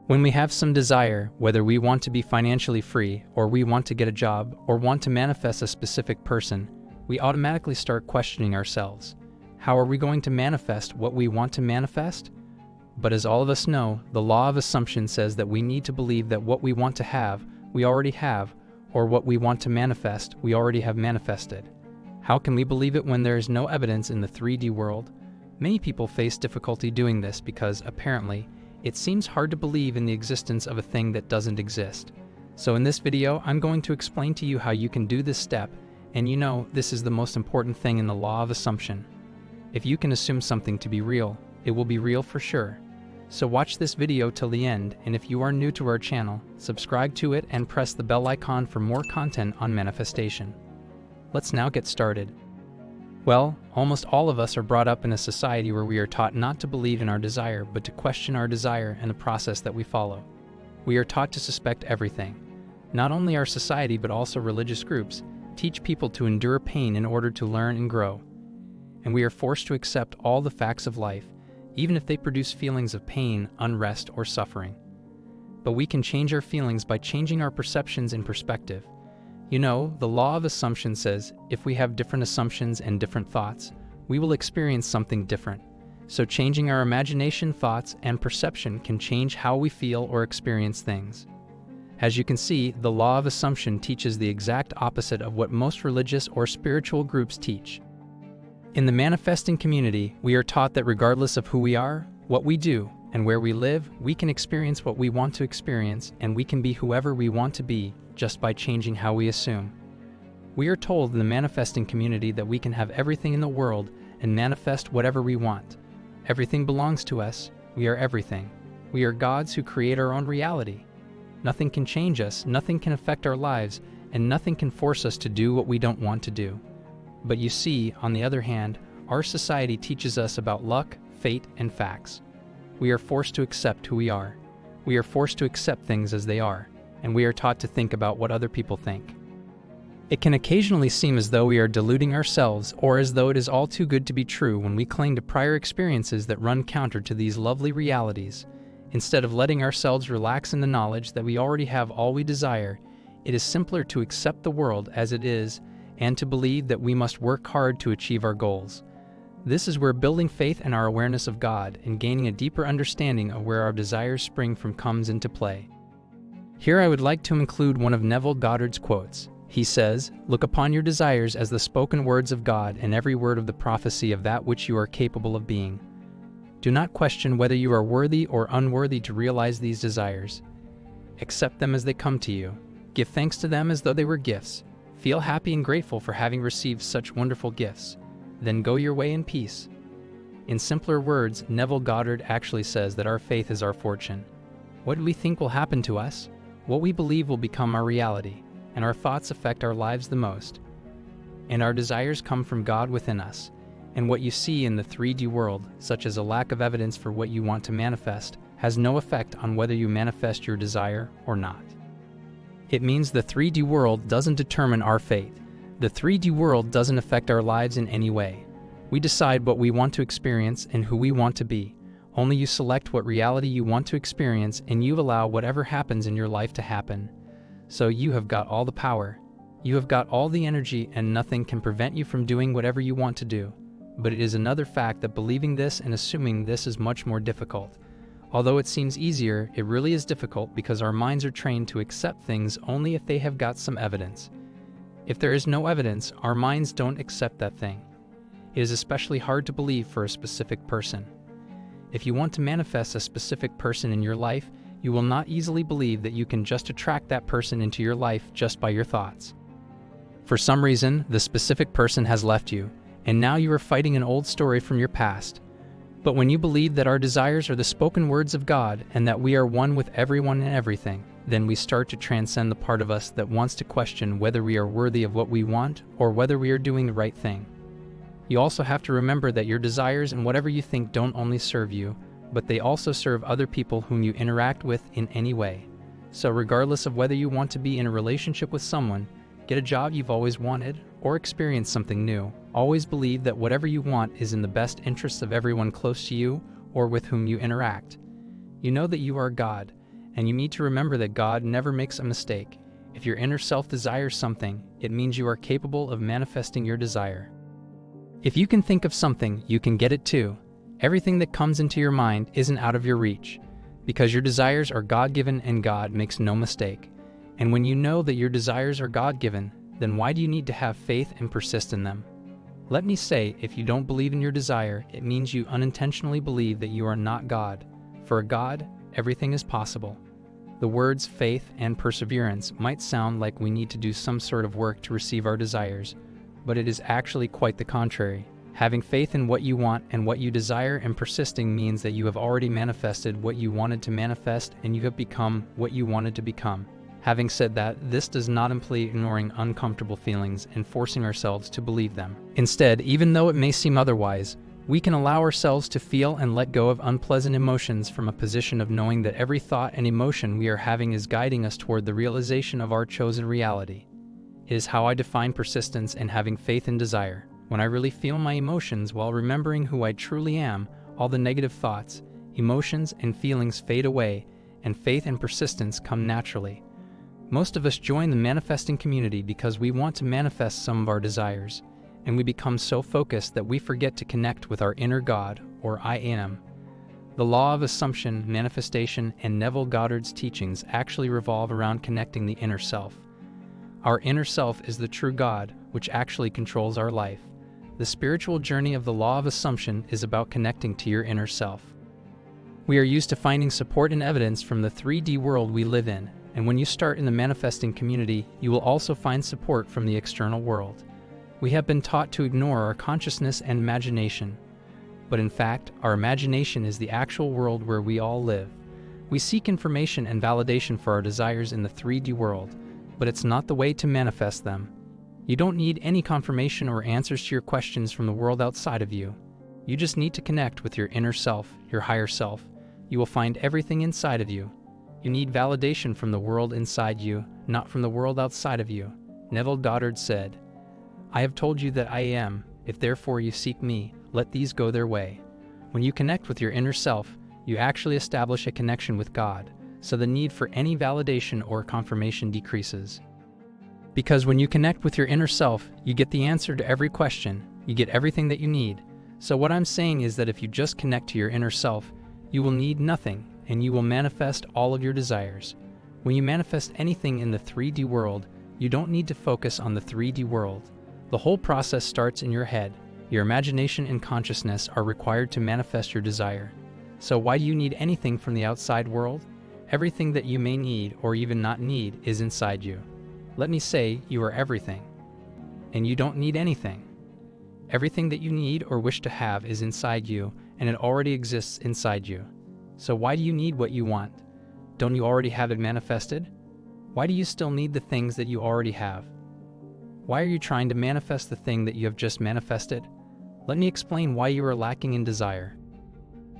When we have some desire, whether we want to be financially free, or we want to get a job, or want to manifest a specific person, we automatically start questioning ourselves. How are we going to manifest what we want to manifest? But as all of us know, the law of assumption says that we need to believe that what we want to have, we already have, or what we want to manifest, we already have manifested. How can we believe it when there is no evidence in the 3D world? Many people face difficulty doing this because, apparently, it seems hard to believe in the existence of a thing that doesn't exist. So in this video, I'm going to explain to you how you can do this step, and you know, this is the most important thing in the law of assumption. If you can assume something to be real, it will be real for sure. So watch this video till the end, and if you are new to our channel, subscribe to it and press the bell icon for more content on manifestation. Let's now get started. Well, almost all of us are brought up in a society where we are taught not to believe in our desire, but to question our desire and the process that we follow. We are taught to suspect everything. Not only our society, but also religious groups teach people to endure pain in order to learn and grow. And we are forced to accept all the facts of life, even if they produce feelings of pain, unrest, or suffering. But we can change our feelings by changing our perceptions and perspective. You know, the law of assumption says if we have different assumptions and different thoughts, we will experience something different. So changing our imagination, thoughts, and perception can change how we feel or experience things. As you can see, the law of assumption teaches the exact opposite of what most religious or spiritual groups teach. In the manifesting community, we are taught that regardless of who we are, what we do, and where we live, we can experience what we want to experience, and we can be whoever we want to be just by changing how we assume. We are told in the manifesting community that we can have everything in the world and manifest whatever we want. Everything belongs to us. We are everything. We are gods who create our own reality. Nothing can change us, nothing can affect our lives, and nothing can force us to do what we don't want to do. But you see, on the other hand, our society teaches us about luck, fate, and facts. We are forced to accept who we are. We are forced to accept things as they are, and we are taught to think about what other people think. It can occasionally seem as though we are deluding ourselves, or as though it is all too good to be true when we cling to prior experiences that run counter to these lovely realities. Instead of letting ourselves relax in the knowledge that we already have all we desire, it is simpler to accept the world as it is and to believe that we must work hard to achieve our goals. This is where building faith and our awareness of God and gaining a deeper understanding of where our desires spring from comes into play. Here I would like to include one of Neville Goddard's quotes. He says, "Look upon your desires as the spoken words of God and every word of the prophecy of that which you are capable of being. Do not question whether you are worthy or unworthy to realize these desires. Accept them as they come to you. Give thanks to them as though they were gifts. Feel happy and grateful for having received such wonderful gifts. Then go your way in peace." In simpler words, Neville Goddard actually says that our faith is our fortune. What we think will happen to us, what we believe will become our reality, and our thoughts affect our lives the most. And our desires come from God within us. And what you see in the 3D world, such as a lack of evidence for what you want to manifest, has no effect on whether you manifest your desire or not. It means the 3D world doesn't determine our fate. The 3D world doesn't affect our lives in any way. We decide what we want to experience and who we want to be. Only you select what reality you want to experience, and you allow whatever happens in your life to happen. So you have got all the power. You have got all the energy, and nothing can prevent you from doing whatever you want to do. But it is another fact that believing this and assuming this is much more difficult. Although it seems easier, it really is difficult because our minds are trained to accept things only if they have got some evidence. If there is no evidence, our minds don't accept that thing. It is especially hard to believe for a specific person. If you want to manifest a specific person in your life, you will not easily believe that you can just attract that person into your life just by your thoughts. For some reason, the specific person has left you, and now you are fighting an old story from your past. But when you believe that our desires are the spoken words of God and that we are one with everyone and everything, then we start to transcend the part of us that wants to question whether we are worthy of what we want or whether we are doing the right thing. You also have to remember that your desires and whatever you think don't only serve you, but they also serve other people whom you interact with in any way. So regardless of whether you want to be in a relationship with someone, get a job you've always wanted, or experience something new, always believe that whatever you want is in the best interests of everyone close to you or with whom you interact. You know that you are God, And you need to remember that God never makes a mistake. If your inner self desires something, it means you are capable of manifesting your desire. If you can think of something, you can get it too. Everything that comes into your mind isn't out of your reach, because your desires are God-given and God makes no mistake. And when you know that your desires are God-given, then why do you need to have faith and persist in them? Let me say, if you don't believe in your desire, it means you unintentionally believe that you are not God. For a God, everything is possible. The words faith and perseverance might sound like we need to do some sort of work to receive our desires, but it is actually quite the contrary. Having faith in what you want and what you desire and persisting means that you have already manifested what you wanted to manifest and you have become what you wanted to become. Having said that, this does not imply ignoring uncomfortable feelings and forcing ourselves to believe them. Instead, even though it may seem otherwise, we can allow ourselves to feel and let go of unpleasant emotions from a position of knowing that every thought and emotion we are having is guiding us toward the realization of our chosen reality. It is how I define persistence and having faith and desire. When I really feel my emotions while remembering who I truly am, all the negative thoughts, emotions, and feelings fade away, and faith and persistence come naturally. Most of us join the manifesting community because we want to manifest some of our desires, and we become so focused that we forget to connect with our inner God, or I am. The law of assumption, manifestation, and Neville Goddard's teachings actually revolve around connecting the inner self. Our inner self is the true God, which actually controls our life. The spiritual journey of the law of assumption is about connecting to your inner self. We are used to finding support and evidence from the 3D world we live in, and when you start in the manifesting community, you will also find support from the external world. We have been taught to ignore our consciousness and imagination. But in fact, our imagination is the actual world where we all live. We seek information and validation for our desires in the 3D world, but it's not the way to manifest them. You don't need any confirmation or answers to your questions from the world outside of you. You just need to connect with your inner self, your higher self. You will find everything inside of you. You need validation from the world inside you, not from the world outside of you. Neville Goddard said, "I have told you that I am. If therefore you seek me, let these go their way." When you connect with your inner self, you actually establish a connection with God, so the need for any validation or confirmation decreases. Because when you connect with your inner self, you get the answer to every question. You get everything that you need. So what I'm saying is that if you just connect to your inner self, you will need nothing, and you will manifest all of your desires. When you manifest anything in the 3D world, you don't need to focus on the 3D world. The whole process starts in your head. Your imagination and consciousness are required to manifest your desire. So why do you need anything from the outside world? Everything that you may need or even not need is inside you. Let me say, you are everything. And you don't need anything. Everything that you need or wish to have is inside you, and it already exists inside you. So why do you need what you want? Don't you already have it manifested? Why do you still need the things that you already have? Why are you trying to manifest the thing that you have just manifested? Let me explain why you are lacking in desire.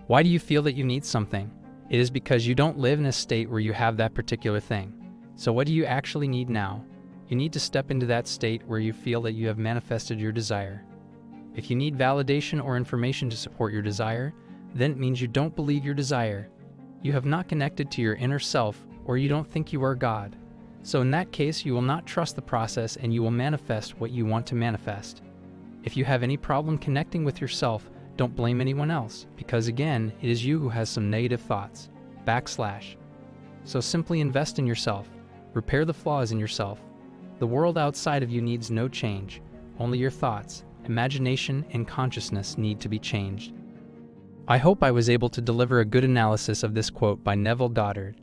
Why do you feel that you need something? It is because you don't live in a state where you have that particular thing. So what do you actually need now? You need to step into that state where you feel that you have manifested your desire. If you need validation or information to support your desire, then it means you don't believe your desire. You have not connected to your inner self, or you don't think you are God. So in that case, you will not trust the process and you will manifest what you want to manifest. If you have any problem connecting with yourself, don't blame anyone else, because again, it is you who has some negative thoughts. So simply invest in yourself. Repair the flaws in yourself. The world outside of you needs no change. Only your thoughts, imagination, and consciousness need to be changed. I hope I was able to deliver a good analysis of this quote by Neville Goddard.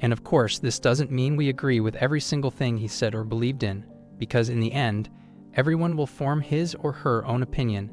And of course, this doesn't mean we agree with every single thing he said or believed in, because in the end, everyone will form his or her own opinion,